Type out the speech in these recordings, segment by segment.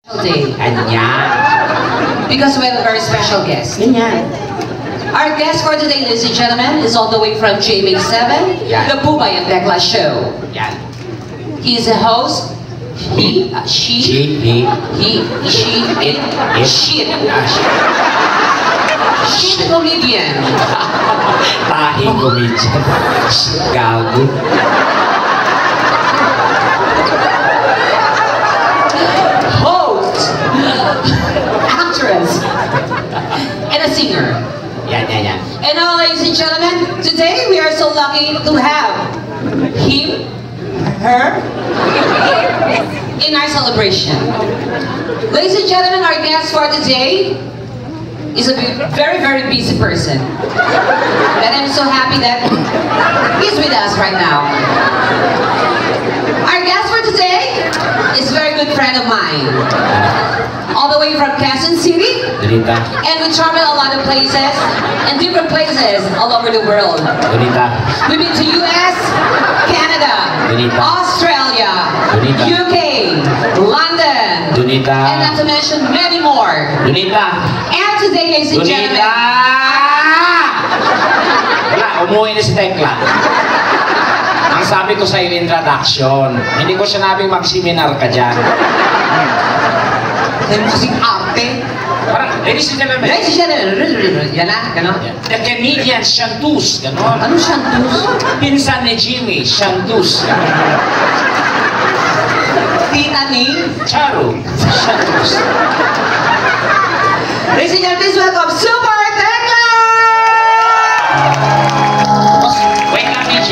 Day. Ganyan. Because we have a very special guest. Ganyan. Our guest for today, ladies and gentlemen, is all the way from JMA7, Yeah. the Bubay and Tekla Show. Yan. He is a host. He, she, He. she, it, shit. Shit comedian. Tahing comedian. Gago. Host. Actress. And a singer. Yan. And now, ladies and gentlemen, today we are so lucky to have him, her, in our celebration. Ladies and gentlemen, our guest for today is a very, very busy person. And I'm so happy that he's with us right now. Our guest for today is a very good friend of mine. All the way from Quezon City. Ganita. And we travel a lot of places and different places all over the world. Ganita. We've been to US, Canada, Donita. Australia, Donita. UK, London, Donita. and not to mention many more. Donita. And today, ladies and Donita. gentlemen, Wala, umuwi na si Tekla. Ang sabi ko sa iyo, introduction. Hindi ko sinabing mag-seminar ka dyan. dahil mo kasing arte. Parang, ladies and gentlemen. Ladies and gentlemen, yan na, gano'n. The comedian Shantus, gano'n. Anong shantus? Pinsan ni Jimmy, Shantus. Tita ni? Charo, Shantus. Ladies and gentlemen, please welcome Super Tekla! Wait lang, DJ.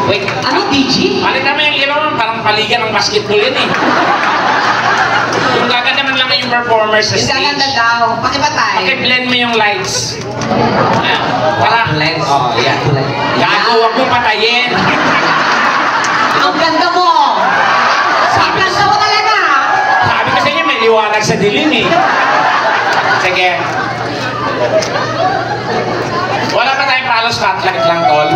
Wait. Ano, DJ? Palitan mo yung ilaw, parang paligan ng basketball yun eh. Yung gaganda man lang yung performer sa Yung stage. gaganda daw. Pakipatay. Paki-blend mo yung lights. Ayan. Para. Lights? Oo, yan. Gago, huwag mong patayin. Ang ganda mo! Ang ganda mo talaga! Sabi ko sa inyo, may liwanag sa dilim eh. Sige. Wala pa tayong palo spotlight lang, tol.